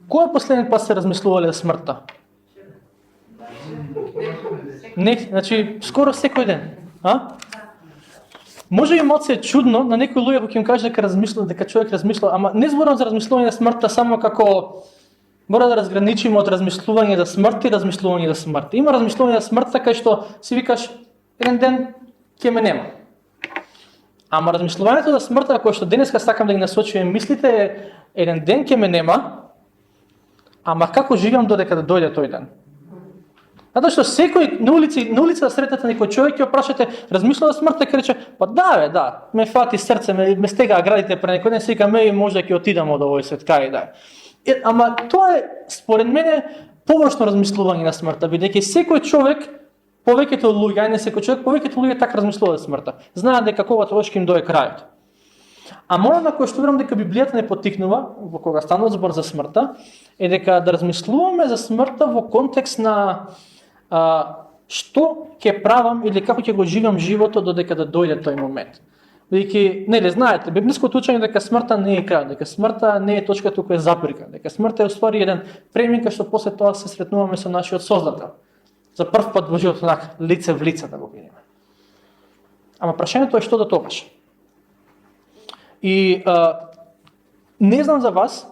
Кој последен пат сте размислувале за смртта? Не, значи скоро секој ден, а? Може би малце е чудно на некои луѓе кога им каже дека човек размисла, ама не зборам за размислување на смртта само како мора да разграничиме од размислување за смрт и размислување за смрт. Има размислување за смртта кај што си викаш еден ден ќе ме нема. Ама размислувањето за смртта кој што денеска сакам да ги насочувам мислите е еден ден ќе ме нема, ама како живеам додека да дојде тој ден. Затоа што секој на улица да сретнете некој човек ќе опрашате размислува за смртта, ќе рече па да, ме фати срце, ме стега градите пред некој ден, си вика ме може ќе отидам од овој свет, кај да. Ама тоа е според мене површно размислување на смртта, бидејќи секој човек, повеќето луѓе, не секој човек, повеќето луѓе така размислуваат за смртта. Знаат дека кога тоа ќе им дое крајот. А мора на кој што верувам дека Библијата не поттикнува, во кога станува збор за смртта, е дека да размислуваме за смртта во контекст на што ќе правам или како ќе го живеам животот додека да дојде тој момент. Бидејќи, нели знаете, библиското учење дека смртта не е крај, дека смртта не е точката која е запирка, дека смртта е уствари еден премин кај што после тоа се сретнуваме со нашиот Создател. За прв пат во животот онака лице в лице да го видиме. Ама прашањето е што да тогаш. И не знам за вас,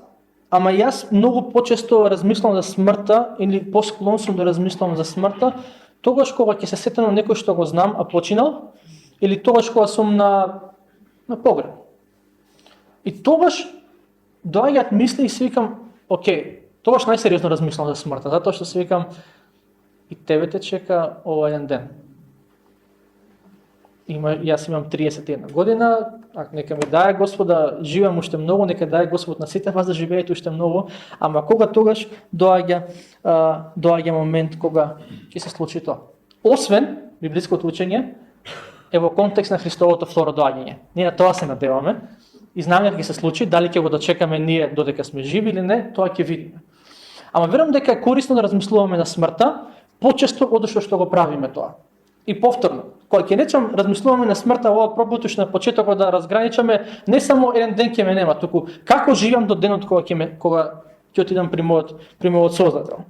ама јас многу почесто размислам за смртта или посклон сум да размислам за смртта тогаш кога ќе се сетам на некој што го знам, а починал, или тогаш кога сум на погреб. И тогаш доаѓаат мисли и си викам, окей, тогаш најсериозно размислам за смртта, затоа што си викам и тебе те чека овој еден ден. Јас имам 31 година, нека ми даде Господ да живеам уште многу, нека даде Господ на сите вас да живеете уште многу, ама кога тогаш доаѓа момент кога ќе се случи тоа. Освен библиското учење е во контекст на Христовото второ доаѓање. Ние на тоа се надеваме и знаме дека ќе се случи, дали ќе го дочекаме ние додека сме живи или не, тоа ќе видиме. Ама верувам дека е корисно да размислуваме на смртта почесто од што го правиме тоа. И повторно, кога ќе речам размислуваме на смртта, ова пробутуш на почетокот да разграничаме не само еден ден ќе ме нема, туку како живеам до денот кога ќе отидам при мојот Создател.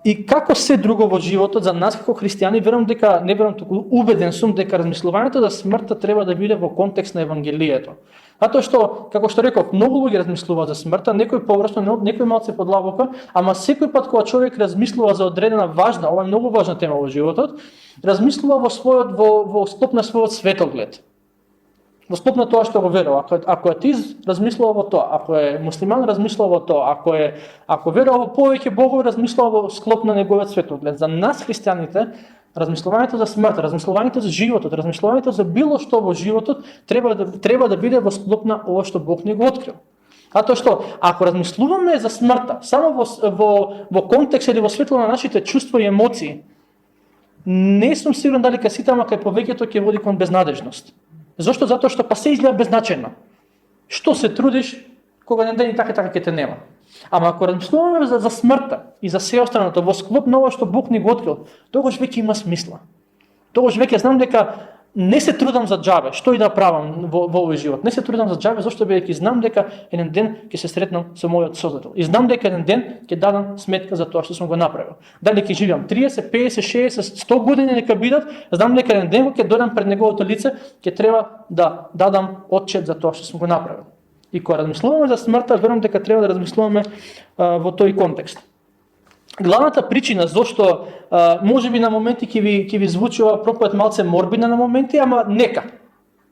И како се друго во животот за нас како христијани, верувам туку убеден сум дека размислувањето за смртта треба да биде во контекст на Евангелието. Затоа што, како што реков, многу луѓе размислуваат за смртта, некој површно, некој малце подлабоко, ама секој пат кога човек размислува за одредена важна, ова е многу важна тема во животот, размислува во склоп на својот светоглед. Во склоп на тоа што го верува. Ако е тиз, размислува во тоа. Ако е муслиман, размислува во тоа. Ако верува во повеќе богови, размислува во склоп на неговиот светоглед. За нас христијаните, размислувањето за смртта, размислувањето за животот, размислувањето за било што во животот треба да биде во склоп на ова што Бог ни го открил. Затоа што ако размислуваме за смртта само во контекст или во светло на нашите чувства и емоции, не сум сигурен дали кај сите, ама кај повеќето ќе води кон безнадежност. Зошто? Затоа што па се изгледа беззначајно. Што се трудиш кога еден ден и така ќе те нема. Ама ако размислуваме за смртта и за се останато во склоп на ова што Бог ни го открил, тогаш веќе има смисла. Тогаш веќе знам дека не се трудам за џабе, што и да правам во овој живот. Не се трудам за џабе, зашто бидејќи знам дека еден ден ќе се сретнам со мојот Создател. И знам дека еден ден ќе дадам сметка за тоа што сум го направил. Дали ќе живеам 30, 50, 60, 100 години нека бидат, знам дека еден ден кога ќе дојдам пред неговото лице, ќе треба да дадам отчет за тоа што сум го направил. И кога размислуваме за смртта, верувам дека треба да размислуваме во тој контекст. Главната причина зошто можеби на моменти ќе ви звучи ова проповед малце морбидна на моменти, ама нека.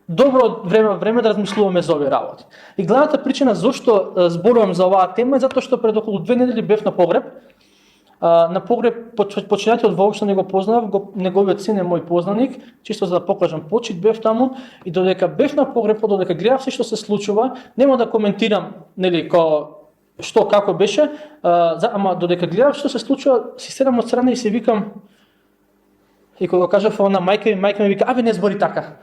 Добро време да размислуваме за овие работи. И главната причина зошто зборувам за оваа тема е затоа што пред околу 2 недели бев на погреб. На погреб починатиот воопшто не го познав, неговиот син е мој познаник, чисто за да покажам почит бев таму и додека бев на погреб, додека гледав се што се случува, нема да коментирам, нели, што како беше, ама додека гледав што се случува, си седам од страна и си викам, и кога го кажав на мајка ми вика, абе не збори така.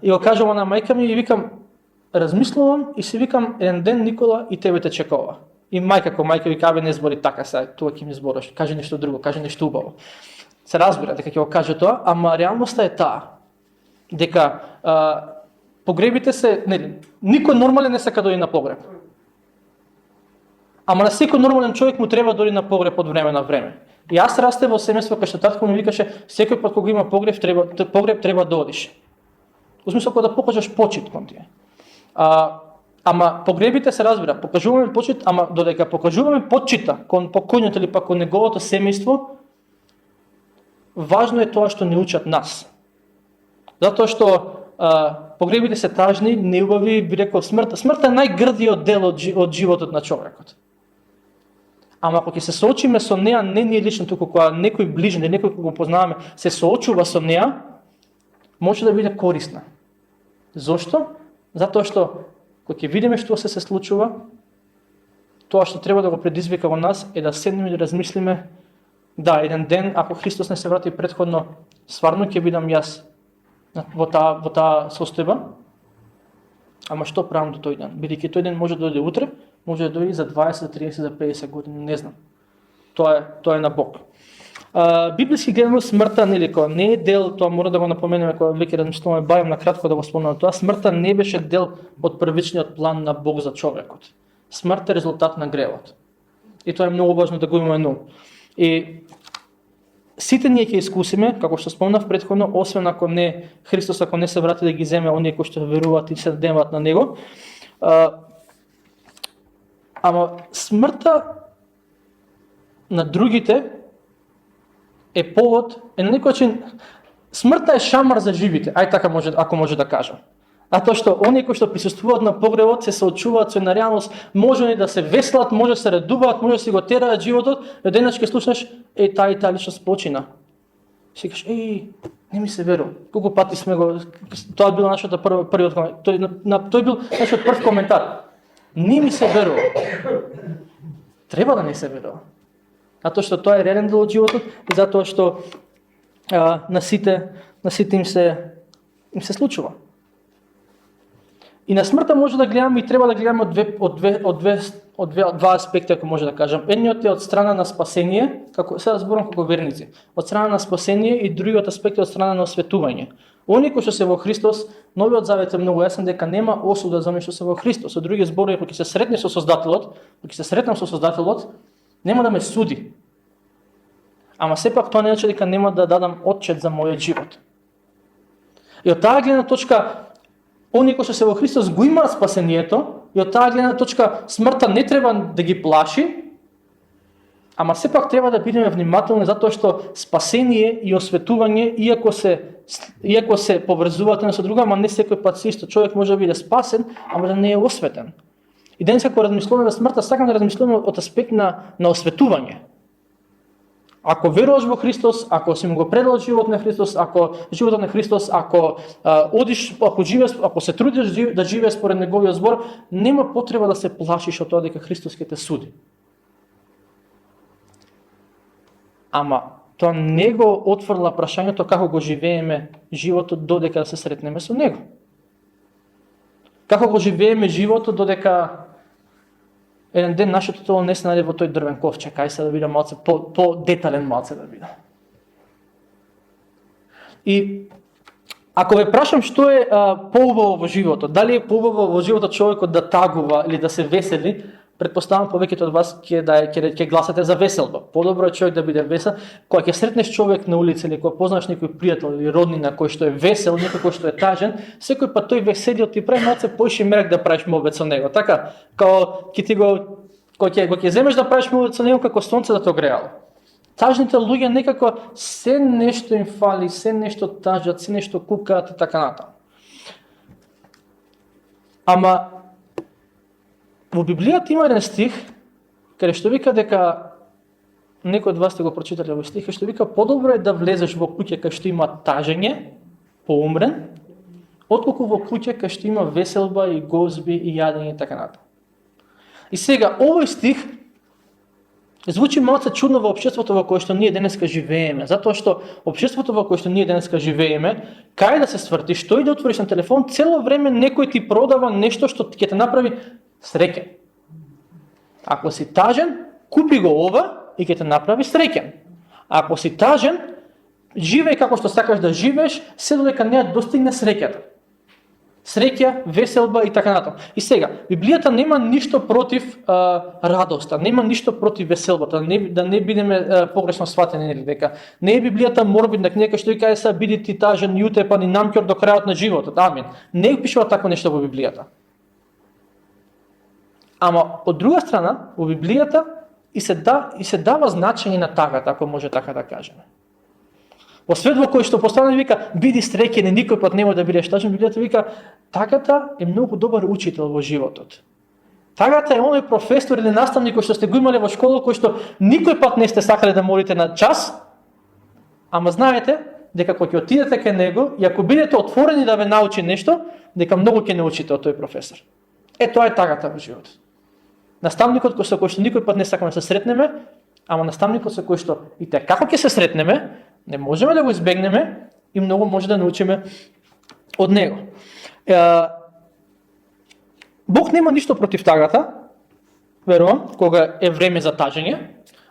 И го кажав на мајка ми и викам, размислувам и си викам, еден ден Никола и тебе те чека ова. И мајка вика, абе не збори така сега, тоа ќе ми збориш, кажи нешто друго, кажи нешто убаво. Се разбира дека ќе го каже тоа, ама реалноста е таа, дека погребите се, нели, никој нормален не сака да оди на погреб. Ама на секој нормален човек му треба дори на погреб од време на време. И јас растев во семејство кај што татко ми викаше секој пат кога има погреб треба да одиш. Во смисла кога да покажеш почит кон тие. Ама погребите се разбира, покажуваме почит, ама додека покажуваме почита кон покојниот или пак кон неговото семејство, важно е тоа што не учат нас. Затоа што погребите се тажни, неубави, би рекол смртта. Смртта е најгрдиот дел од животот на човекот. Ама ако ќе се соочиме со неа, не ние лично, туку кога некој ближен, некој кога го познаваме, се соочува со неа, може да биде корисна. Зошто? Затоа што кога ќе видиме што се случува, тоа што треба да го предизвика во нас е да седнеме и да размислиме, да, еден ден, ако Христос не се врати претходно, стварно ќе бидам јас во таа состојба, ама што правам до тој ден? Бидејќи тој ден може да дојде утре, може да дојде за 20, 30, за 50 години, не знам. Тоа е на Бог. Библиски гледано смртта не е дел, тоа мора да го напоменеме кога веќе размислуваме, барем на кратко да го спомнам тоа, смртта не беше дел од првичниот план на Бог за човекот. Смртта е резултат на гревот. И тоа е многу важно да го имаме на ум. И сите ние ќе искусиме, како што спомнав претходно, освен ако не Христос ако не се врати да ги земе оние кои што веруваат и се надеваат на него. Ама смртта на другите е повод, на некој начин, смртта е шамар за живите, така ако може да кажам. Затоа што оние кои што присуствуваат на погребот се соочуваат со една реалност, може да се веселат, може да се радуваат, може да си го тераат животот, но денес ќе слушнеш таа и таа личност почина. Си кажеш, не ми се верува. Колку пати сме го, тоа бил нашата првиот коментар. Тој бил нашиот прв коментар. Не ми се верува. Треба да не се верува. Затоа што тоа е реален дел од животот и затоа што на сите им се случува. И на смртта може да гледаме и треба да гледаме од два аспекти, ако може да кажам. Едниот е од страна на спасение, сега зборам како верници, од страна на спасение и другиот аспект е од страна на осветување. Оние кои што се во Христос, Новиот Завет е многу јасен дека нема осуда за оние што се во Христос. Со други зборови, кога ќе се сретнеш со Создателот, нема да ме суди. Ама сепак тоа не значи дека нема да дадам отчет за мојот живот. И од таа гледна точка, оние кои што се во Христос го имаат спасението, и од таа гледна точка смртта не треба да ги плаши, ама сепак треба да бидеме внимателни затоа што спасение и осветување, иако се поврзуваат едно со друго, ама не секој пат се исто. Човек може да биде спасен, ама да не е осветен. И денес кога размислуваме за смртта, сакам да размислуваме од аспект на осветување. Ако веруваш во Христос, ако си му го предал живот на Христос, ако ако се трудиш да живееш според неговиот збор, нема потреба да се плашиш од тоа дека Христос ќе те суди. Ама тоа не го отфрла прашањето како го живееме животот додека да се сретнеме со него. Како го живееме животот додека еден ден нашето тело не се најде во тој дрвен ковчег, ај се да видам малце по-детален малце да видам. И ако ве прашам што е поубаво во животот, дали е поубаво во животот човекот да тагува или да се весели, предпоставам повеќето од вас ќе гласате за веселба. Подобро е човек да биде весел. Кога ќе сретнеш човек на улица или кога познаш некој пријател или роднина кој што е весел, некој кој што е тажен, секој пат тој веселиот ти прави малце поише мерак да правиш мовет со него. Така, кога ќе земеш да правиш мовет со него како сонце да те огреало. Тажните луѓе некако се нешто им фали, се нешто тажат, се нешто кукаат и така натаму. Ама во Библијата има еден стих, каде што вика дека, некој од вас сте го прочитале во стих, што вика подобро е да влезеш во куќа кај што има тажење, поумрен, отколку во куќа кај што има веселба и гозби и јадење и така натаму. И сега, овој стих звучи малце чудно во општеството во кое што ние денеска живееме, затоа што општеството во кое што ние денеска живееме, кај да се свртиш, што и да отвориш на телефон, цело време некој ти продава нешто што ќе те направи среќен. Ако си тажен, купи го ова и ќе те направи среќен. Ако си тажен, живеј како што сакаш да живееш, се додека не ја достигне среќата. Среќа, веселба и така натаму. И сега, Библијата нема ништо против радоста, нема ништо против веселбата, да не бидеме погрешно сватени, нели, дека не е Библијата морбидна книга што ви каже са биди ти тажен, јутепан и намкор до крајот на животот. Амин. Не пишува такво нешто во Библијата. Ама од друга страна, во Библијата и се дава значење на тагата, ако може така да кажеме. Во свет во кој што постојано вика биди среќен и никој пат нема да бидеш тажен, Библијата вика тагата е многу добар учител во животот. Тагата е оној професор или наставник кој што сте го имале во школа, кој што никој пат не сте сакале да молите на час, ама знаете дека кога ќе отидете кај него и ако бидете отворени да ве научи нешто, дека многу ќе научите од тој професор. Тоа е тагата во животот. Наставникот кој што никој пат не сакаме да се сретнеме, ама наставникот со кој што и те како ќе се сретнеме, не можеме да го избегнеме и многу може да научиме од него. Бог нема ништо против тагата, верувам, кога е време за тажење.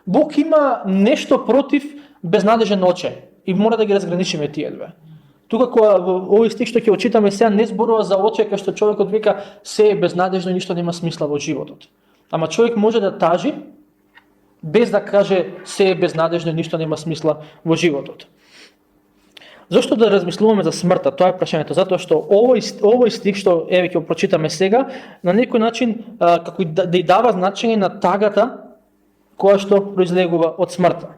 Бог има нешто против безнадежен оче и мора да ги разграничиме тие две. Тука кога во овој стих што ќе очитаме сега не зборува за оче кај што човекот вика се е безнадежно и ништо нема смисла во животот. Ама човек може да тажи без да каже се е безнадежно и ништо нема смисла во животот. Зошто да размислуваме за смртта? Тоа е прашањето, затоа што овој стих што еве ќе го прочитаме сега, на некој начин како да дава значење на тагата која што произлегува од смртта.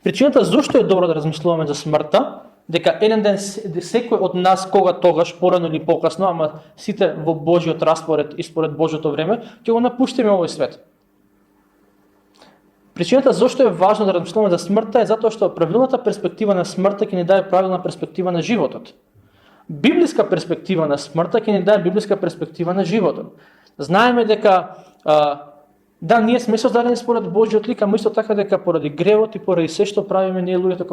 Причината зошто е добро да размислуваме за смртта, дека еден ден секој од нас кога тогаш порано или покасно, ама сите во Божјиот распоред и според Божјото време, ќе го напуштиме овој свет. Причината зошто е важно да размислуваме за смртта е затоа што правилната перспектива на смртта ќе ни даде правилна перспектива на животот. Библиска перспектива на смртта ќе ни даде библиска перспектива на животот. Знаеме дека да, ние сме создадени според Божјиот лик, ама исто така дека поради гревот и поради се што правиме ние луѓето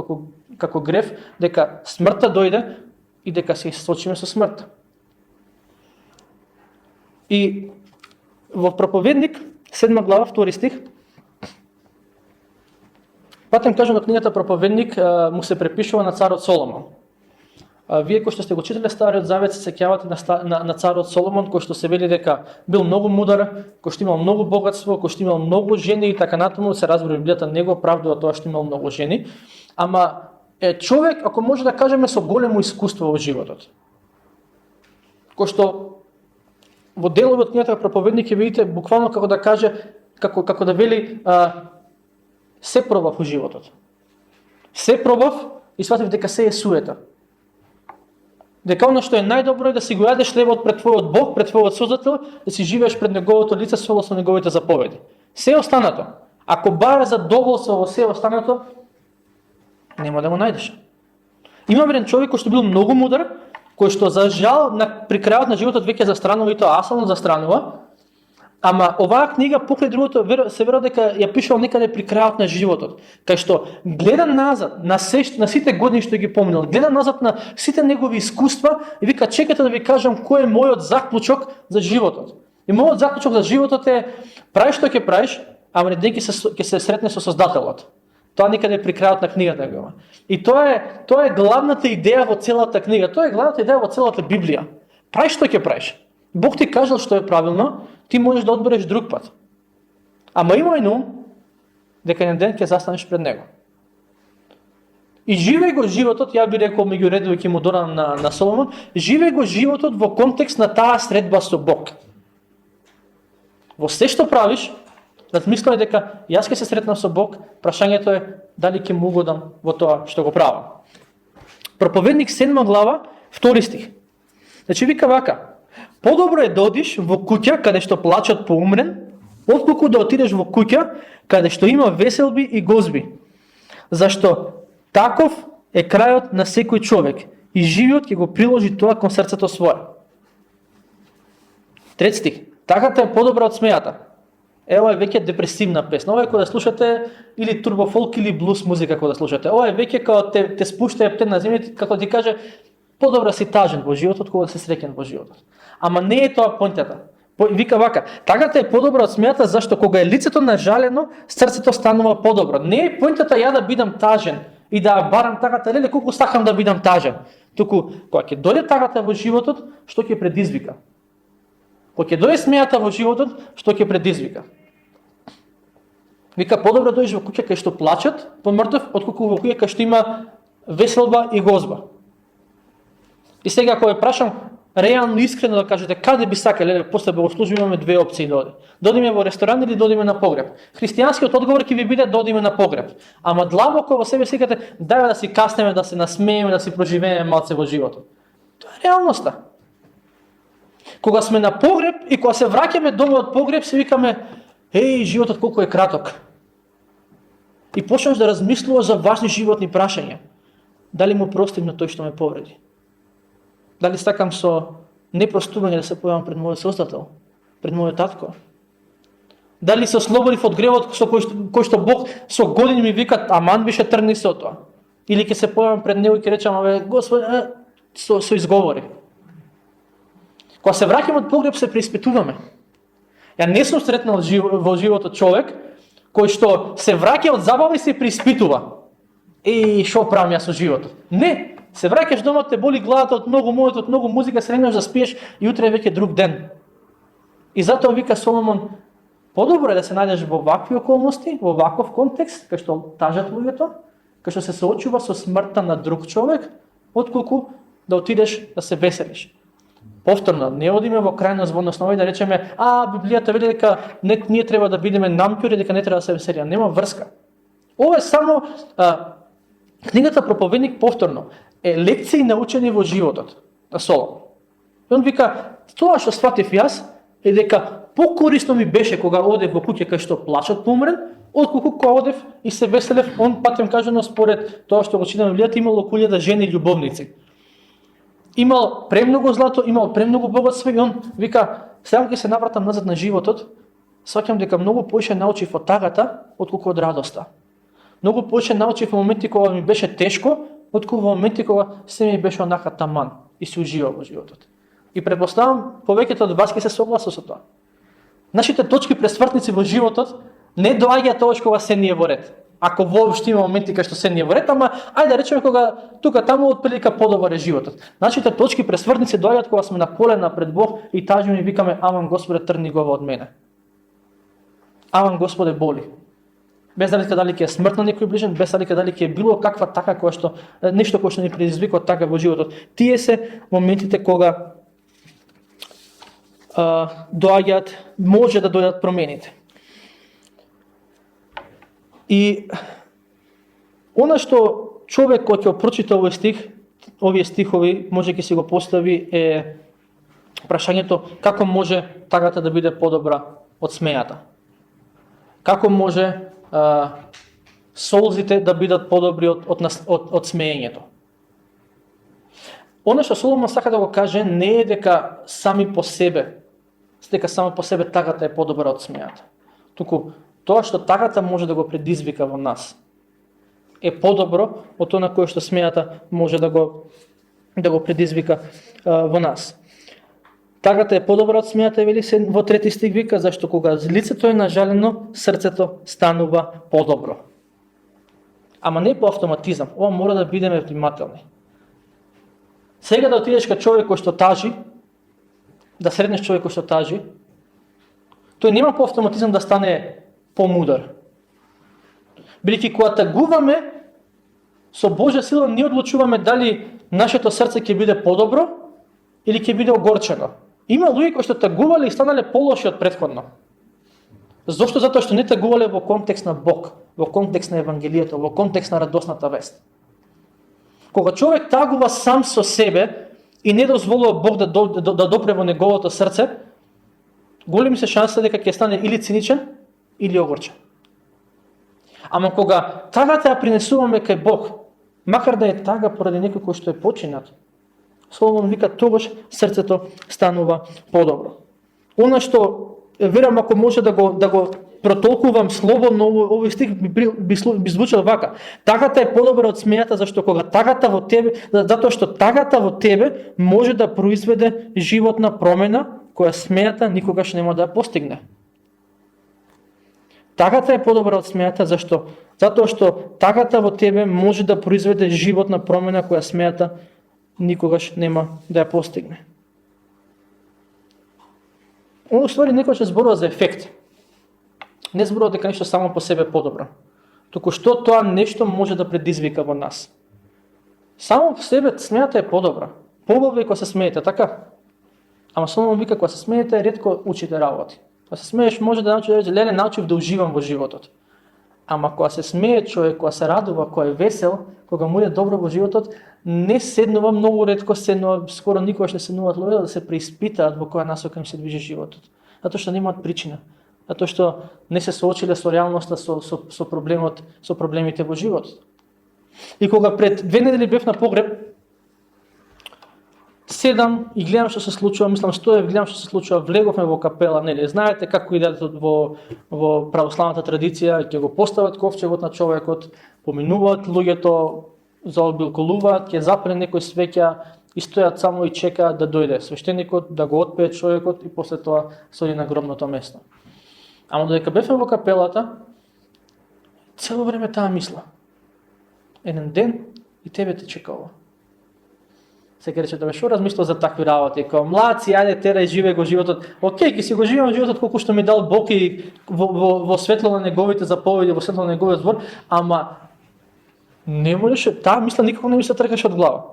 како грев, дека смртта дојде и дека се сочиме со смртта. И во Проповедник 7 глава 2 стих патем кажам на книгата Проповедник му се препишува на царот Соломон. Вие кои што сте го читале Стариот Завет се сеќавате на царот Соломон, кој што се вели дека бил многу мудар, кој што имал многу богатство, кој што имал многу жени и така натаму, се разбира Библијата не го оправдува тоа што имал многу жени, ама е човек, ако може да кажеме, со големо искуство во животот. Кој што во делови од книгата Проповедник ќе видите буквално како да каже, како да вели се пробав во животот. Се пробав и сватив дека се е суета. Дека оно што е најдобро е да си го јадеш левот пред твојот Бог, пред твојот Создател, да си живееш пред неговото лице согласно неговите заповеди. Се останато, ако баре задоволство во се останато, нема да го најдеш. Има еден човек кој што бил многу мудар, кој што за жал при крајот на животот веќе застранува и тоа асално застранува. Ама оваа книга покрај другото се верува дека ја пишал некаде при крајот на животот, кај што гледа назад на сите години што ги поминал, гледа назад на сите негови искуства и вика чекате да ви кажам кој е мојот заклучок за животот. И мојот заклучок за животот е правиш што ќе правиш, ама еден ден ќе се сретне со Создателот. Тоа некаде при крајот на книгата го има. И тоа е главната идеја во целата книга, тоа е главната идеја во целата Библија. Правиш што ќе правиш. Бог ти кажал што е правилно, ти можеш да одбереш друг пат. Ама имај на ум дека еден ден ќе застанеш пред него. И живеј го животот, ја би рекол меѓу редови ќе му додам на Соломон, живеј го животот во контекст на таа средба со Бог. Во се што правиш, размислувај дека јас ќе се сретнам со Бог, прашањето е дали ќе му угодам во тоа што го правам. Проповедник 7 глава 2 стих. Значи вика вака: подобро е да одиш во куќа каде што плачат по умрен, отколку да отидеш во куќа каде што има веселби и гозби. Зашто таков е крајот на секој човек и живиот ќе го приложи тоа кон срцето свое. 3 стих. Тагата е подобра од смејата. Ова е веќе депресивна песна. Ова е кога да слушате или турбофолк или блус музика кога да слушате. Ова е веќе кога те спушта ептен на земјата, како ти каже подобро си тажен во животот кога се среќен во животот. Ама не е тоа поинтата. Вика вака, тагата е подобра од смејата зашто кога е лицето нажалено, срцето станува подобро. Не е поинтата ја да бидам тажен и да барам тагата, леле колку сакам да бидам тажен. Туку, кога ќе дојде тагата во животот, што ќе предизвика? Кога ќе дојде смејата во животот, што ќе предизвика? Вика, подобро дојдеш во куќа кај што плачат по мртов, отколку во куќа кај што има веселба и гозба. И сега, ако ја прашам, реално искрено да кажете, каде би сакале, после богослужба имаме две опции да оде. Додиме во ресторан или додиме на погреб. Христијанскиот одговор ќе ви биде додиме на погреб. Ама длабоко во себе сикате, дај да си каснеме, да се насмееме, да си проживееме малце во животот. Тоа е реалноста. Кога сме на погреб и кога се враќаме дома од погреб, се викаме, еј, животот колку е краток. И почнеш да размислуваш за важни животни прашања. Дали му простим на тој што ме повреди? Дали сакам со непростување да се појавам пред мојот Создател, пред мојот татко? Дали се ослободив од гревот со кој што Бог со години ми вика, аман беше тргни со тоа? Или ќе се појавам пред него и ќе речам, абе, Господи, со изговори. Кога се враќаме од погреб, се преиспитуваме. Ја не сум сретнал во животот човек кој што се враќа од забава и се преиспитува. Шо правам јас со животот? Не, се враќаш дома, те боли главата од многу мојот, од многу музика, се легнеш да спиеш и утре е веќе друг ден. И затоа вика Соломон, подобро е да се најдеш во вакви околности, во ваков контекст, кај што тажат луѓето, кај што се соочува со смртта на друг човек, отколку да отидеш да се веселиш. Повторно, не одиме во крајност во основа и да речеме, Библијата вели дека ние треба да бидеме намќури, дека не треба да се веселиме. Нема врска. Ова е само книгата Проповедник, повторно е лекции научени во животот на Соломон. И он вика, тоа што сватив јас е дека покорисно ми беше кога одев во куќа кај што плачат помрен, отколку кога одев и се веселев, он патем кажано според тоа што го читаме во Библијата, имало 1000 жени љубовници. Имал премногу злато, имал премногу богатство и он вика, сега ќе се навратам назад на животот, сваќам дека многу поише научив од тагата, отколку од радоста. Многу поише научив во моменти кога ми беше тешко, отколку во моменти кога се ми беше онака таман и се уживал во животот. И претпоставам, повеќето од вас ќе се согласат со тоа. Нашите точки пресвртници во животот не доаѓаат тогаш кога се ни е во ред. Ако воопшто има моменти кај што се ни е во ред, ама ајде да речеме кога тука таму отприлика подобар е животот. Нашите точки пресвртници доаѓаат кога сме на колена пред Бог и тажиме и викаме, аман Господе, тргни го од мене. Аман Господе, боли. Без разлика дали ќе е смрт на некој ближен, без разлика дали ќе е било каква така која што нешто кој што ни предизвика од така во животот. Тие се моментите кога доаѓаат, може да дојдат промените. И она што човек кој ќе прочита овие стихови, може ќе си го постави е прашањето како може тагата да биде подобра од смејата. Како може солзите да бидат подобри од смеењето. Она што Соломон сака да го каже не е дека само по себе тагата е подобра од смејата. Туку тоа што тагата може да го предизвика во нас е подобро од тоа на кое што смејата може да го предизвика во нас. Тагата е подобра од смејата, вели се во 3 стих вика, зашто кога лицето е нажалено, срцето станува подобро. Ама не по автоматизам, ова мора да бидеме внимателни. Сега да отидеш кај човек кој што тажи, да среднеш човек кој што тажи, тој нема по автоматизам да стане помудар. Бидејќи кога тагуваме, со Божја сила ние одлучуваме дали нашето срце ќе биде подобро или ќе биде огорчено. Има луѓе кои што тагувале и станале полоши од претходно. Зошто? Затоа што не тагувале во контекст на Бог, во контекст на Евангелието, во контекст на радосната вест. Кога човек тагува сам со себе и не дозволува Бог да допре во неговото срце, големи се шанси дека ќе стане или циничен, или огорчен. Ама кога тагата ја принесуваме кај Бог, макар да е тага поради некој кој што е починат, Соломон вика, тогаш срцето станува подобро. Она што верам ако може да го протолкувам слободно, овој стих би звучал вака. Тагата е подобра од смејата, зашто кога тагата во тебе, затоа што тагата во тебе може да произведе животна промена која смејата никогаш нема да ја постигне. Тагата е подобра од смејата, зашто? Затоа што тагата во тебе може да произведе животна промена која смејата никогаш нема да ја постигне. Оно ствари некојаш се зборува за ефект. Не зборува дека нешто само по себе подобро. Туку што тоа нешто може да предизвика во нас. Само по себе смејата е подобра. Побаве кога се смеете, така? Ама Соломон вика, кога се смеете, ретко учите работи. Кога се смееш, може да научиш да рече, леле, научив да уживам во животот. Ама кога се смее човек, кога се радува, кога е весел, кога му е добро во животот, не седнува, многу ретко седнува, скоро никогаш не седнуваат луѓе да се преиспитаат во која насока им се движи животот. Затоа што немаат причина. Затоа што не се соочиле со реалноста, со проблемите во животот. И кога пред 2 недели бев на погреб, седам и гледам што се случува, мислам стоев, гледам што се случува, влеговме во капела, нели, знаете како идат во православната традиција, ќе го постават ковчегот на човекот, поминуваат луѓето, заобиколуваат, ќе запале некој свеќа и стојат само и чекаат да дојде свештеникот, да го отпее човекот и после тоа се оди на гробното место. Ама додека бевме во капелата, цело време таа мисла. Еден ден и тебе те чекава. Сега рече да што размислува за такви работи, како младци, ајде терај живеј го животот. Океј, ќе си го живеам животот колку што ми дал Бог и во светло на неговите заповеди, во светло на неговиот збор, ама не можеше, таа мисла никако не ми се тркаше од глава.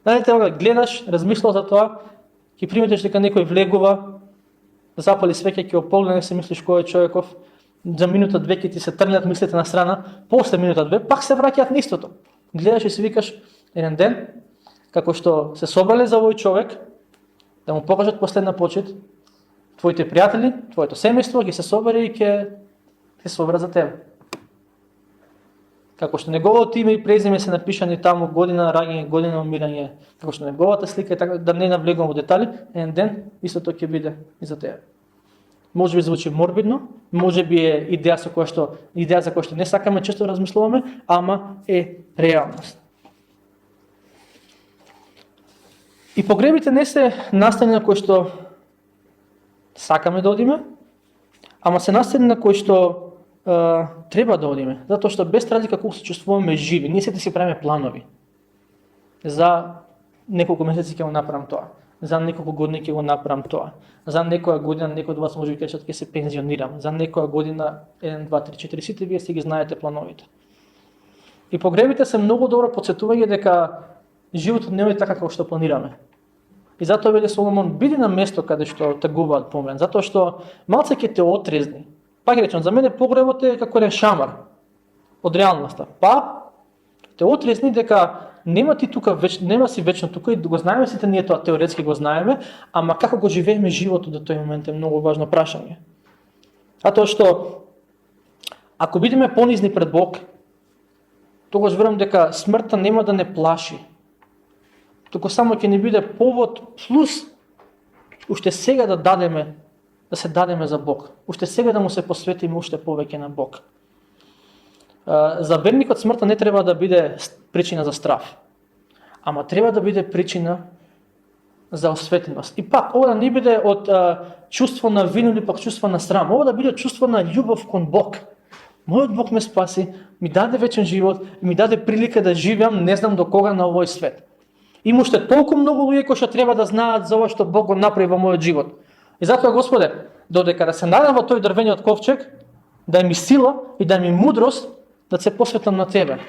Знаете, гледаш, размислуваш за тоа, ќе приметиш дека некој влегува, запали свеќе, ќе ополне, се мислиш кој е човеков, за минута две ќе ти се тргнат мислите на страна, после минута две пак се враќаат на истото. Гледаш и си викаш еден ден, како што се собрале за овој човек, да му покажат последна почит, твоите пријатели, твоето семејство ги се собере и ќе се соберат за тебе. Како што неговото име и презиме се напишани таму, година раѓање, година умирање, како што неговата слика, така да не навлегувам во детали, еден ден истото ќе биде и за тебе. Може би звучи морбидно, може би е идеја за која што не сакаме често размислуваме, ама е реалност. И погребите не се настани на кои што сакаме да одиме, ама се настани на кои што треба да одиме, затоа што без разлика колку се чувствуваме живи, ние сите си правиме планови. За неколку месеци ќе го направам тоа, за неколку години ќе го направам тоа, за некоја година некој од вас може би каже ќе се пензионирам, за некоја година 1, 2, 3, 4, сите вие си ги знаете плановите. И погребите се многу добро потсетување дека животот не е така како што планираме. И затоа вели Соломон, биди на место каде што тагуваат помен, затоа што малце ќе те отрезни. Пак речам, за мене погребот е како еден шамар од реалноста. Па те отрезни дека нема ти тука нема си вечно тука и го знаеме сите ние тоа, теоретски го знаеме, ама како го живееме животот до тој момент е многу важно прашање. Затоа што ако бидеме понизни пред Бог, тогаш верувам дека смртта нема да не плаши. Туку само ќе ни биде повод плюс уште сега да се дадеме за Бог. Уште сега да му се посветиме уште повеќе на Бог. За верникот смртта не треба да биде причина за страв, ама треба да биде причина за осветеност. И пак, ова да не биде од чувство на вина или пак чувство на срам, ова да биде чувство на љубов кон Бог. Мојот Бог ме спаси, ми даде вечен живот, ми даде прилика да живеам, не знам до кога на овој свет. Има уште толку многу луѓе кои што треба да знаат за ова што Бог го направи во мојот живот. И затоа, Господе, додека да се надам во тој дрвениот ковчег, дај ми сила и дај ми мудрост да се посветам на Тебе.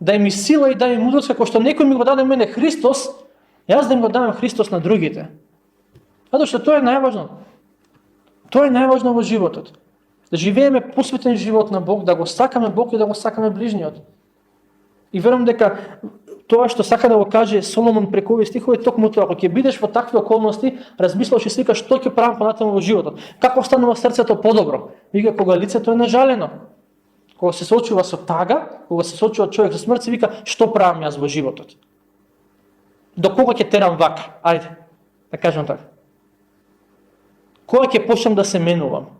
Дај ми сила и дај ми мудрост, како што некој ми го даде мене Христос, јас да им го дадам Христос на другите. Затоа што тоа е најважно. Тоа е најважно во животот. Да живееме посветен живот на Бог, да го сакаме Бог и да го сакаме ближниот. И верувам дека тоа што сака да го каже Соломон преку овие стихови токму тоа, ако ќе бидеш во такви околности, размислуваш и си викаш што ќе правам понатаму во животот. Како станува срцето подобро? Вика кога лицето е нажалено. Кога се соочува со тага, кога се соочува човек со смрт, се вика што правам јас во животот? До кога ќе терам вака? Ајде, да кажам така. Кога ќе почнам да се менувам?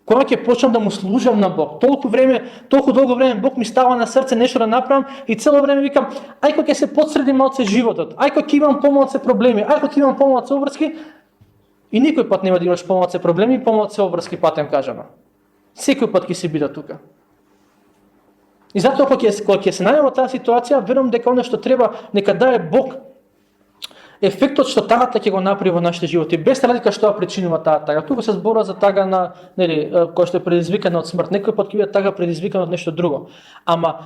Кога ќе почнам да му служам на Бог? Толку долго време Бог ми става на срце нешто да направам и цело време викам, ај кога ќе се подсреди малце животот, ај кога ќе имам помалце проблеми, ај кога ќе имам помалце обврски, и никој пат нема да имаш помалце проблеми и помалце обврски, патем кажано. Секој пат ќе си биде тука. И затоа кога ќе се најдам во таа ситуација, верувам дека оно што треба нека дае Бог ефектот што тагата ќе го направи во нашите животи, без разлика што ја причинува таа тага. Тука се зборува за тага на, нели, кој што е предизвикана од смрт. Некој пат ќе биде тага предизвикана од нешто друго. Ама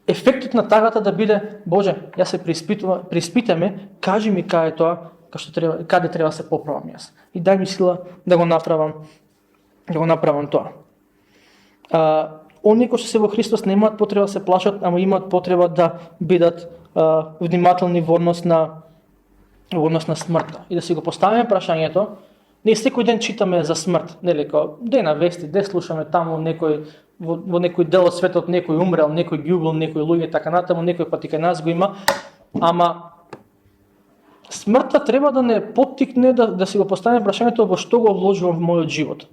ефектот на тагата да биде, Боже, ја се преиспитаме, кажи ми кај е тоа, каде треба да се поправам јас. И дај ми сила да го направам тоа. Оние кои што се во Христос немаат потреба да се плашат, ама имаат потреба да бидат внимателни во однос на смртта. И да си го поставиме прашањето, ние секој ден читаме за смрт, нели, како де на вести, де слушаме таму некој во некој дел од светот некој умрел, некој ги убил, некој луѓе така натаму, некој пат и кај нас го има, ама смртта треба да не поттикне да си го поставиме прашањето во што го вложувам во мојот живот.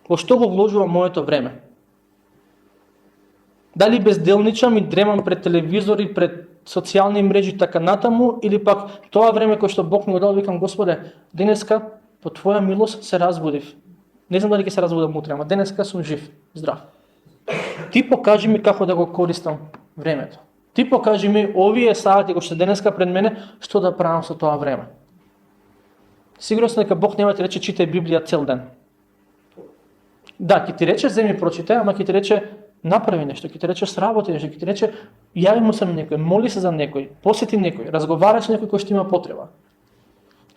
Во што го вложувам моето време? Дали безделничам и дремам пред телевизори, пред социјални мрежи така натаму, или пак тоа време кое што Бог ми го дал, викам, Господе, денеска по Твоја милост се разбудив. Не знам дали ќе се разбудам утре, ама денеска сум жив, здрав. Ти покажи ми како да го користам времето. Ти покажи ми овие сати кои што денеска пред мене, што да правам со тоа време. Сигурно сум дека Бог нема ти рече читай Библија цел ден. Да, ќе ти рече земи прочитай, ама ќе ти рече направи нешто, ќе ти рече сработи нешто, ќе ти рече јави му се на некој, моли се за некој, посети некој, разговарај со некој кој што има потреба.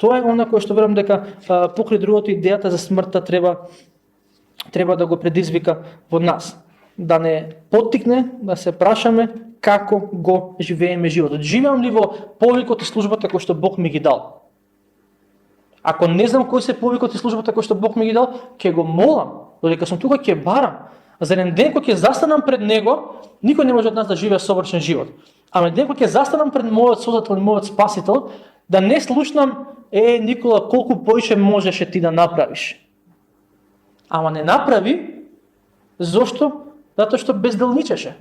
Тоа е она кое што верувам дека покрај другото идејата за смртта треба да го предизвика во нас. Да не поттикне, да се прашаме како го живееме животот. Живеам ли во повикот и службата кој што Бог ми ги дал? Ако не знам кој се повикот и службата кој што Бог ми ги дал, ќе го молам, додека сум тука ќе барам. За еден ден кога ќе застанам пред Него, никој не може од нас да живее совршен живот. Ама ден кога ќе застанам пред мојот Создател и мојот Спасител, да не слушнам, Никола, колку поише можеше ти да направиш. Ама не направи, зошто? Затоа што безделничеше.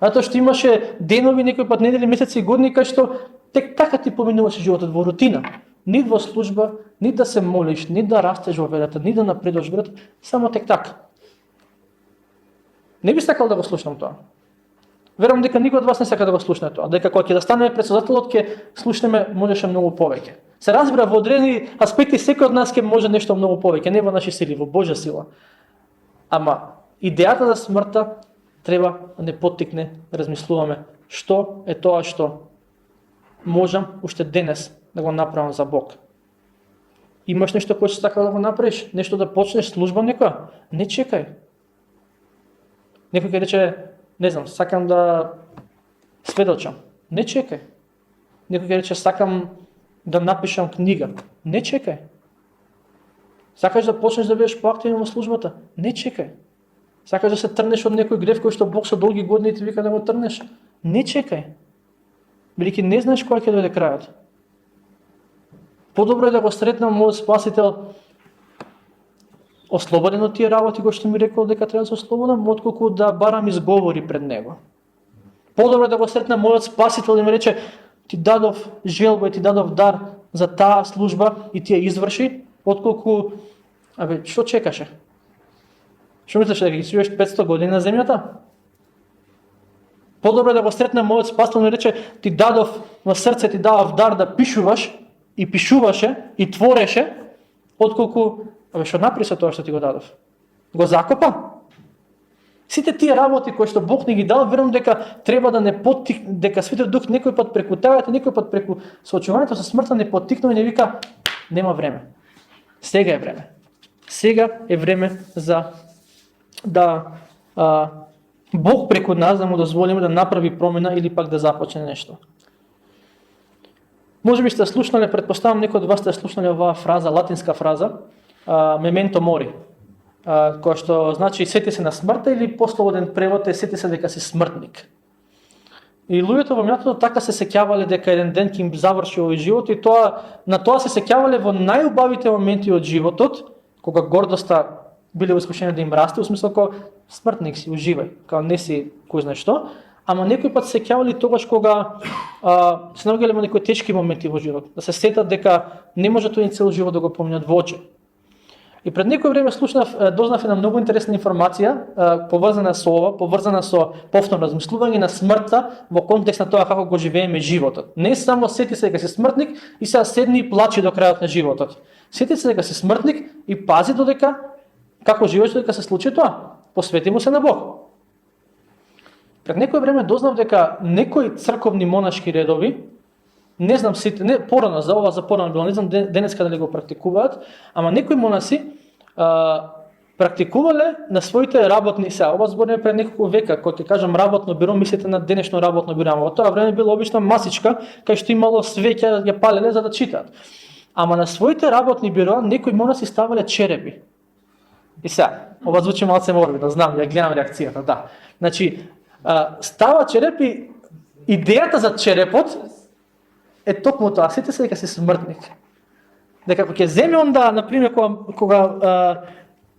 Затоа што имаше денови, некој пат недели, месеци и години, кај што тек така ти поминуваше животот во рутина. Ни во служба, ни да се молиш, ни да растеш во верата, ни да напредуваш верата, само тек така. Не би сакал да го слушнам тоа. Верувам дека никој од вас не сака да го слушне тоа, дека кога ќе да станеме пред Создателот ќе слушнеме можеше многу повеќе. Се разбира, во одредени аспекти секој од нас ќе може нешто многу повеќе, не во наши сили, во Божја сила. Ама идејата за смртта треба да не поттикне да размислуваме што е тоа што можам уште денес да го направам за Бог. Имаш нешто кое што сакаш да го направиш, нешто да почнеш служба некоја, не чекај. Некој ќе рече, не знам, сакам да сведочам. Не чекај. Некој ќе рече, сакам да напишам книга. Не чекај. Сакаш да почнеш да бидеш поактивен во службата. Не чекај. Сакаш да се трнеш од некој грев кој што Бог со долги години ти вика да го трнеш. Не чекај. Бидејќи не знаеш кога ќе дојде крајот. Подобро е да го сретнам мојот Спасител ослободен од тие работи кои што ми рекол дека треба да се ослободам, отколку да барам изговори пред Него. Подобро е да го сретнам мојот Спасител и ми рече, ти дадов желба и ти дадов дар за таа служба и ти ја изврши, отколку, што чекаше? Што мислиш дека ги живееш 500 години на земјата? Подобро е да го сретнам мојот Спасител и ми рече, ти дадов во срце, ти дадов дар да пишуваш и пишуваше и твореше, отколку што направи со тоа што ти го дадов? Го закопа? Сите тие работи кои што Бог ни ги дал, верувам дека треба да не поттикне, дека Светиот Дух некој пат преку тајата, некој пат преку соочувањето со смртта не поттикнува и не вика нема време. Сега е време. Сега е време за да Бог преку нас да му дозволиме да направи промена или пак да започне нешто. Може би сте слушнале, претпоставам некој од вас сте слушнале оваа фраза, латинска фраза, мементо мори, која што значи сети се на смртта или послободен превод е сети се дека си смртник. И луѓето во минатото така се сеќавале дека еден ден ќе им заврши овој живот и на тоа се сеќавале во најубавите моменти од животот, кога гордоста биле искушени да им расте, во смисла како смртник си, уживај, као не си кој знае што, ама некој пат се сеќавале тогаш кога се наоѓале во некои тешки моменти во живот, да се сетат дека не може тој цел живот да го поминат во очи. И пред некој време дознав една многу интересна информација, поврзана со ова, поврзана со повторно размислување на смртта во контекст на тоа како го живееме животот. Не само сети се дека си смртник и сега седни и плачи до крајот на животот. Сети се дека си смртник и пази додека како живееш додека се случи тоа. Посвети му се на Бог. Пред некој време дознав дека некои црковни монашки редови, не знам сите, не порано за ова, за порано било, не знам денеска дали го практикуваат, ама некои монаси практикувале на своите работни сега. Ова зборим пред неколку века, кога ќе кажам работно биро, мислите на денешно работно биро. Во тоа време било обично масичка, кај што имало свеќа, ја палеле за да читаат. Ама на своите работни биро некои монаси ставале черепи. И сега, ова звучи малце морбидно, знам, ја гледам реакцијата, да. Значи, става черепи, идејата за черепот е токму тоа, сите се дека си смртник. Дека кога ќе земе онда, например, кога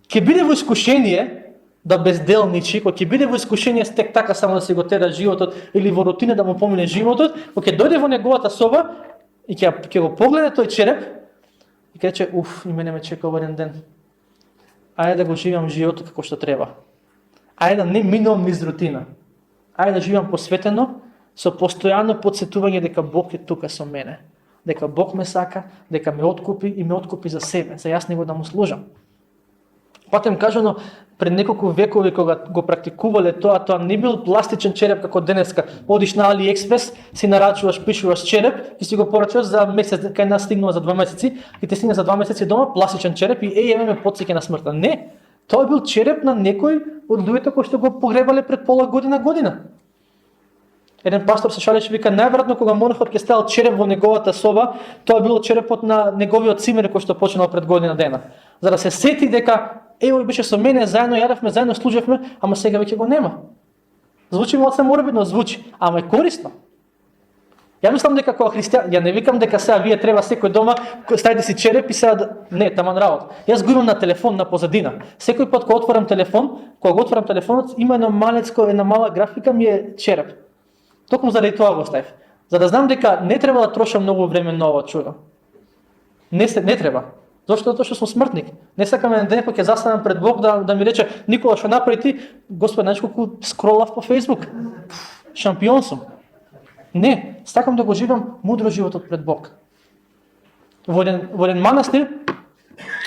ќе биде во искушение да безделничи, кога ќе биде во искушение стек така само да се го тера животот или во рутина да му помине животот, кога ќе дојде во неговата соба и ќе го погледа тој череп и ќе рече, и мене ме чека овој ден. Ајде да го живеам животот како што треба. Ајде да не минувам низ рутина. Ајде да живеам посветено, со постојано подсетување дека Бог е тука со мене. Дека Бог ме сака, дека ме откупи и ме откупи за себе, за јас него да му служам. Потем кажано, пред неколку векови кога го практикувале тоа не бил пластичен череп како денеска. Одиш на AliExpress, си нарачуваш, пишуваш череп и си го порачуваш за месец, кај нас стигнува за 2 месеци, и те стигна за 2 месеци дома пластичен череп и еве ме потсеќа на смртта. Не, тоа бил череп на некој од луѓето кои што го погребале пред пола година. Еден пастор се шалеше, вика, најверојатно кога монахот ќе ставил череп во неговата соба, тоа било черепот на неговиот цимер кој што почнал пред година дена. За да се сети дека евој беше со мене, заедно јадевме, заедно служевме, ама сега веќе го нема. Звучи малце морбидно, звучи, ама е корисно. Ја мислам дека кога христијан, ја не викам дека сега вие треба секој дома ставите си череп и сега не, таман работа. Јас го имам на телефон на позадина. Секој пат кога отворам телефонот, има едно малецко, една мала графика ми е череп. Токму заради тоа го ставив. За да знам дека не треба да трошам многу време на ова чудо. Не треба. Зошто? Затоа што сум смртник. Не сакам еден ден кога ќе застанам пред Бог да ми рече, Никола, што направи ти? Господи, знаеш колку скролав по Facebook? Шампион сум. Не, сакам да го живеам мудро животот пред Бог. Во еден манастир,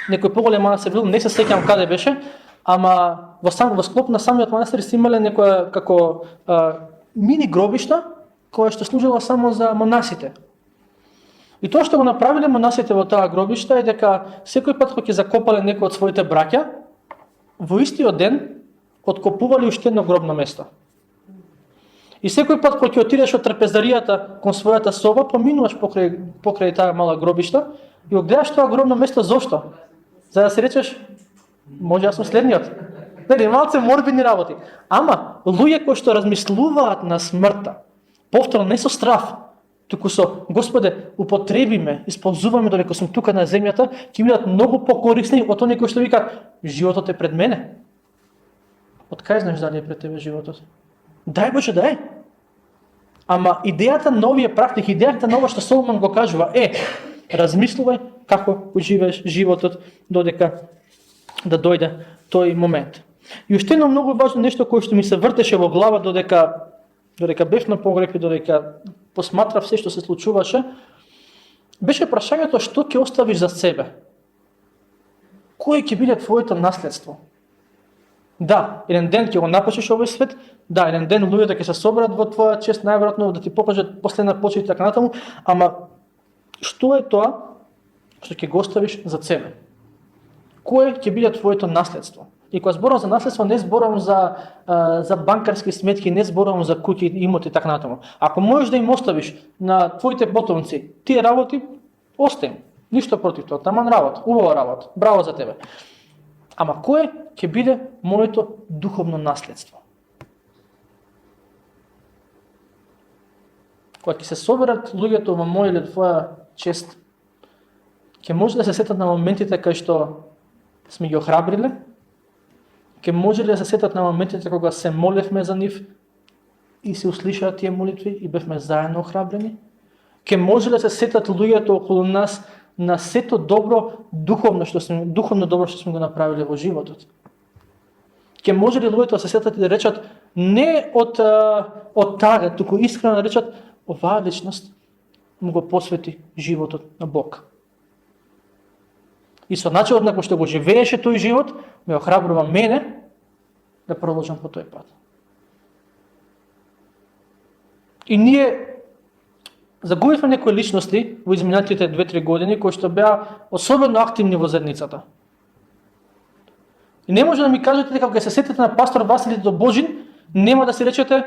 некој поголем манастир бил, не се сеќавам каде беше, ама во склоп на самиот манастир си имале некоја како мини гробишта, која што служела само за монасите. И тоа што го направиле монасите во таа гробишта е дека секој пат кога ќе закопале некој од своите браќа, во истиот ден откопувале уште едно гробно место. И секој пат кога ќе отидеш од трапезаријата кон својата соба, поминуваш покрај таа мала гробишта и го гледаш тоа гробно место зошто? За да се речеш, може јас сум следниот. Нели, малце морбидни работи. Ама, луѓе кои што размислуваат на смртта, повторно не со страф, туку со Господе, употреби ме, исползуваме додека сум тука на земјата, ќе бидат многу покорисни од оние кои што викаат, животот е пред мене. Од кај знаеш дали е пред тебе животот? Дај Боже да е. Ама идејата на овие практики, идејата на ова што Соломон го кажува е, размислувај како го живееш животот додека да дојде тој момент. И уште едно многу важно нешто кое што ми се вртеше во глава додека бев на погреб и додека посматрав се што се случуваше, беше прашањето што ќе оставиш за себе. Кој ќе биде твоето наследство? Да, еден ден ќе го напуштиш овој свет, да, еден ден луѓето ќе се соберат во твоја чест, најверојатно да ти покажат последна почит и така натаму, ама што е тоа што ќе го оставиш за себе? Кој ќе биде твоето наследство? И кога зборам за наследство, не зборам за банкарски сметки, не зборам за куќи, имоти и така натаму. Ако можеш да им оставиш на твоите потомци тие работи, остави. Ништо против тоа, таман работа, убава работа, браво за тебе. Ама кое ќе биде моето духовно наследство? Кога ќе се соберат луѓето во моја или твоја чест, ќе може да се сетат на моментите кај што сме ги охрабриле, ќе може ли да се сетат на моментите кога се молевме за нив и се услишаа тие молитви и бевме заедно охрабрени? Ќе може ли да се сетат луѓето околу нас на сето добро духовно добро што сме го направиле во животот. Ке може ли луѓето да се сетат и да речат не од тага, туку искрено да речат оваа личност му го посвети животот на Бог. И со начинот на кој што го живееше тој живот, ме охрабрува мене да продолжам по тој пат. И ние загубивме некои личности во изминатите 2-3 години кои што беа особено активни во заедницата. И не може да ми кажете дека кога се сетите на пастор Васили Добожин, нема да си речете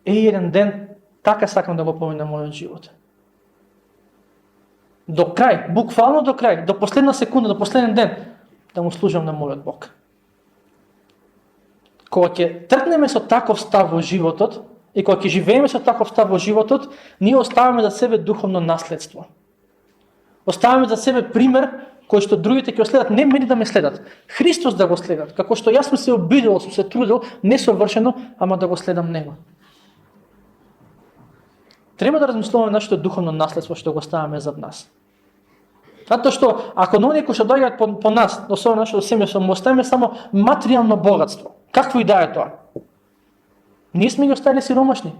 еден ден така сакам да го поминам мојот живот. До крај, буквално до крај, до последна секунда, до последен ден, да му служам на мојот Бог. Кога ќе тргнеме со таков став во животот, и кога ќе живееме со таков став во животот, ние оставаме за себе духовно наследство. Оставаме за себе пример кој што другите ќе го следат, не мене да ме следат, Христос да го следат, како што јас сум се обидел, сум се трудил, несовршено, ама да го следам Него. Треба да размислуваме нашето духовно наследство што го оставаме зад нас. Затоа што ако оние кои што доаѓаат по нас, особено нашето семејство, му оставиме само материјално богатство, какво и да е тоа? Ние сме ги оставили сиромашни.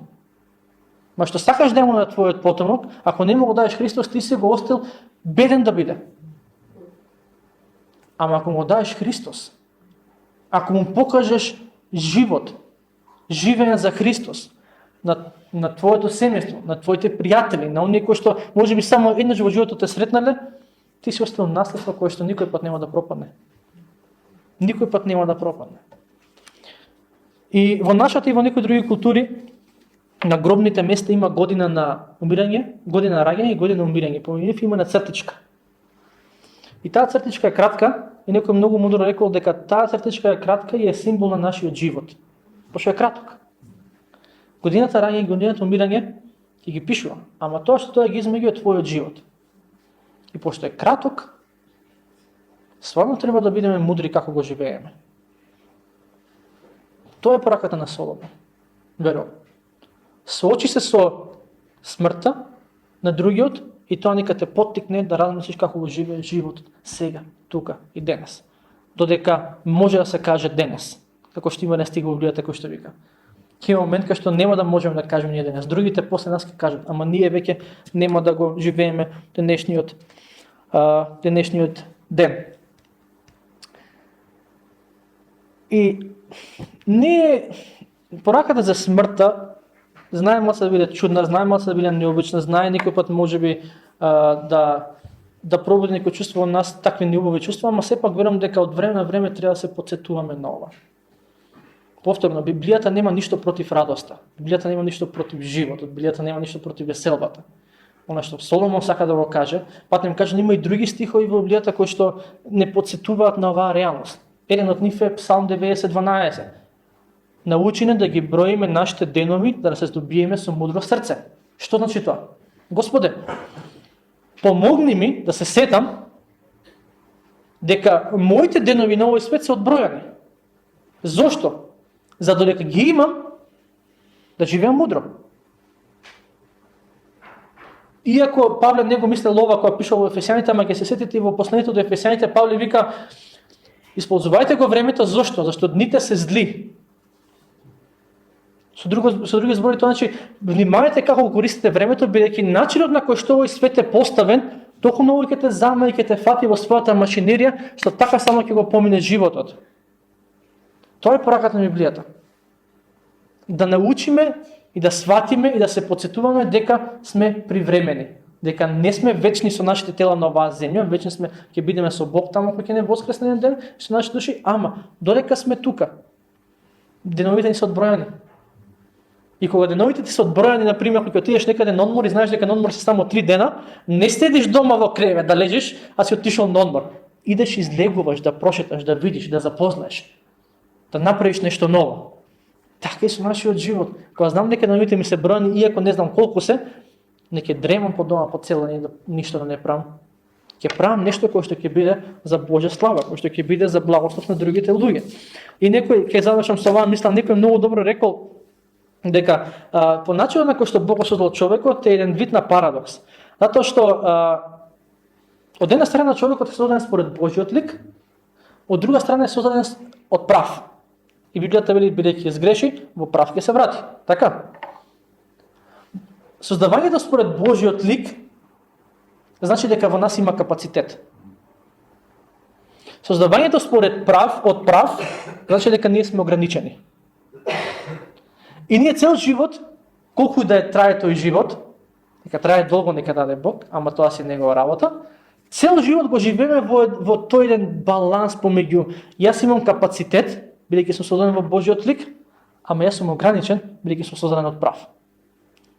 Ма што сакаш да му на твојот потомок, ако не му го даеш Христос, ти си го остил беден да биде. Ама ако му даеш Христос, ако му покажеш живот, живење за Христос, на твоето семејство, на твоите пријатели, на оние кои што можеби само еднаш во животот те сретнале, ти си оставил наследство кое што никој пат нема да пропадне. Никој пат нема да пропадне. И во нашата и во некои други култури, на гробните места има година на умирање, година на раѓање и година на умирање. По нив има на цртичка. И таа цртичка е кратка, и некој многу мудро рекол дека таа цртичка е кратка и е символ на нашиот живот. Пошто е краток. Годината раѓање и годината умирање ќе ги пишува, ама тоа што тоа ги измеѓу е твојот живот. И пошто е краток, стварно треба да бидеме мудри како го живееме. Тоа е пораката на Соломон. Верувам. Соочи се со смртта на другиот и тоа нека те поттикне да размислиш како го живееш животот сега, тука и денес. Додека може да се каже денес, како што има не стига во Библијата кој што вика. Ќе има момент кај што нема да можеме да кажеме ние денес. Другите после нас ќе кажат, ама ние веќе нема да го живееме денешниот ден. И ние пораката за смртта, знаеме се да биде чудна, знаеме се да биде необична, знае некој пат можеби да пробуди некој чувство во нас, такви неубави чувства, ама сепак верувам дека од време на време треба да се потсетуваме на ова. Повторно, Библијата нема ништо против радоста. Библијата нема ништо против животот. Библијата нема ништо против веселбата. Она што Соломон сака да го каже, пат нем каже, има и други стихови во Библијата кои што не потсетуваат на оваа реалност. Еден од нив е Псалм 90:12. Научи не да ги броиме нашите денови, да се здобиеме со мудро срце. Што значи тоа? Господе, помогни ми да се сетам дека моите денови на овој свет се одбројани. Зошто? За додека ги имам, да живеам мудро. Иако Павле не го мислел ова кога пишал во Ефесјаните, ама ќе се сетите и во посланието до Ефесјаните, Павле вика, исползувајте го времето, зошто? Зашто дните се зли. Со други збори, тоа значи, внимавајте како го користите времето, бидејќи начинот на кој што овој свет е поставен, толку многу ќе те зама и ќе те фати во својата машинерија, што така само ќе го помине животот. Тоа е пораката на Библијата. Да научиме и да сватиме и да се потсетуваме дека сме привремени, дека не сме вечни со нашите тела на оваа земја, вечни сме ќе бидеме со Бог таму кога ќе не воскресне еден ден со нашите души, ама додека сме тука, деновите ни се одбројани. И кога деновите ти се одбројани, например, кога отидеш некаде на одмор и знаеш дека на одмор се само 3 дена, не седиш дома во кревет да лежиш, а си отишол на одмор. Идеш излегуваш да прошеташ, да видиш, да запознаеш, да направиш нешто ново. Така и со нашиот живот. Кога знам дека деновите ми се бројани, иако не знам колку се, не ќе дремам по дома по цел ден, ништо да не правам. Ќе правам нешто кое што ќе биде за Божја слава, кое што ќе биде за благослов на другите луѓе. И некој, ќе завршам со оваа мисла, некој многу добро рекол дека по начинот на кој што Бог создал човекот е еден вид на парадокс. Затоа што Од една страна човекот е создаден според Божиот лик, од друга страна е создаден од прав. И Библијата вели, бидејќи сгреши, во прав ќе се врати. Така? Создавањето според Божиот лик значи дека во нас има капацитет. Создавањето според од прав, значи дека ние сме ограничени. И ние цел живот, колку да трае тој живот, нека трае долго, нека даде Бог, ама тоа си негова работа, цел живот го живееме во тој еден баланс помеѓу јас имам капацитет, бидејќи сум создаден во Божиот лик, ама јас сум ограничен, бидејќи сум создаден од прав.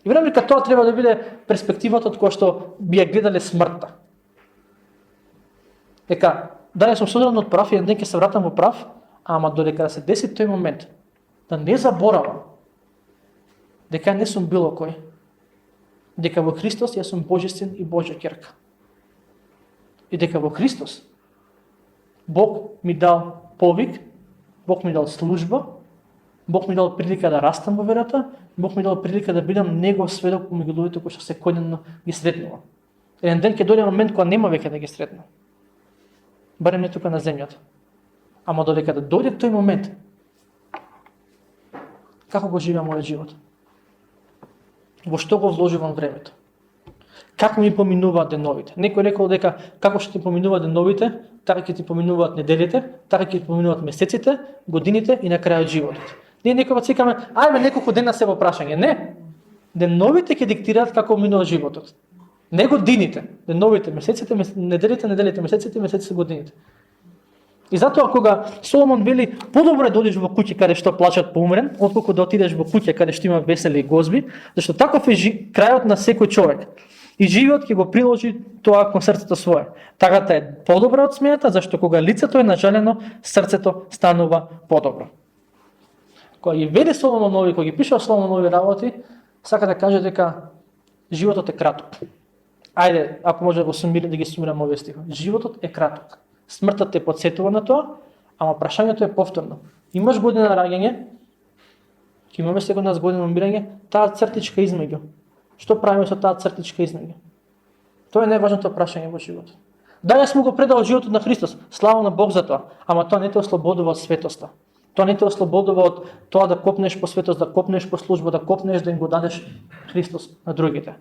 И верувам дека тоа треба да биде перспективата од која што би ја гледале смртта. Дека да сум создаден од прав и еден ден ќе се вратам во прав, ама додека да се деси тој момент, да не заборавам дека не сум било кој, дека во Христос јас сум Божји син и Божја ќерка. И дека во Христос Бог ми дал повик, Бог ми дал служба, Бог ми дал прилика да растам во верата, Бог ми дал прилика да бидам Негов сведок помеѓу луѓето кои што секојдневно ги сретнувам. Еден ден ќе дојде момент кога нема веќе да ги сретнам. Барем не тука на земјата. Ама додека да дојде тој момент, како го живеам овој живот? Во што го вложувам времето? Како ми поминуваат деновите? Некој рекол дека како што ти поминуваат деновите, така ќе ти поминуваат неделите, така ќе ти поминуваат месеците, годините и на крајот животот. Ние некој пат сикаме, ајде неколку дена се во прашање. Не. Деновите ќе диктираат како минува животот. Не годините, деновите, месеците, неделите, месеците, годините. И затоа кога Соломон вели подобро е да одиш во куќа каде што плачат по умрен, отколку да отидеш во куќа каде што има веселе и гозби, зашто таков е крајот на секој човек. И живеот ќе го приложи тоа кон срцето свое. Тагата е подобра од смејата, зашто кога лицето е нажалено, срцето станува подобро. Кога ги вели Соломонови, кога ги пишува Соломонови работи, сака да каже дека животот е краток. Ајде, ако може да ги сумираме овие стихови. Животот е краток. Смртта те подсетува на тоа, ама прашањето е повторно. Имаш година раѓање, ќе имаме секој нас година умирање, таа цртичка измеѓу. Што правиме со таа цртичка измеѓу? Тоа е најважното прашање во животот. Да, јас му го предал животот на Христос, слава на Бог за тоа, ама тоа не те ослободува од светоста. Тоа не те ослободува од тоа да копнеш по светост, да копнеш по служба, да копнеш да им го дадеш Христос на другите.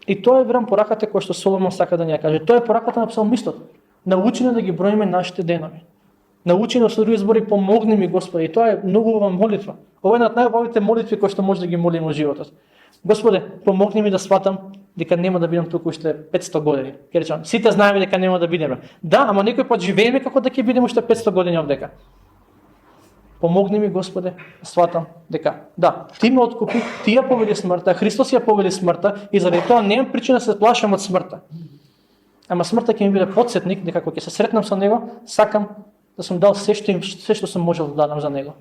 И тоа е верам пораката која што Соломон сака да ни ја каже. Тоа е пораката на псалмистот. Научи ни да ги броиме нашите денови. Научи ни со други збори, помогни ми Господи. И тоа е многу убава молитва. Ова е една од најубавите молитви кои што може да ги молиме во животот. Господи, помогни ми да сватам дека нема да бидам туку уште 500 години. Ќе речам, сите знаеме дека нема да бидеме. Да, ама некој пат живееме како да ќе бидеме уште 500 години овдека. Помогни ми, Господе, сватам дека да, ти ме откупи, ти ја победи смртта, Христос ја победи смртта и заради тоа немам причина да се плашам од смртта. Ама смртта ќе ми биде потсетник дека кога ќе се сретнам со него, сакам да сум дал се што сум можел да дадам за него.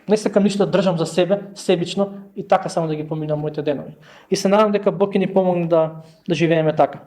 Не сакам ништо да држам за себе, себично и така само да ги поминам моите денови. И се надам дека Бог ќе ни помогне да живееме така.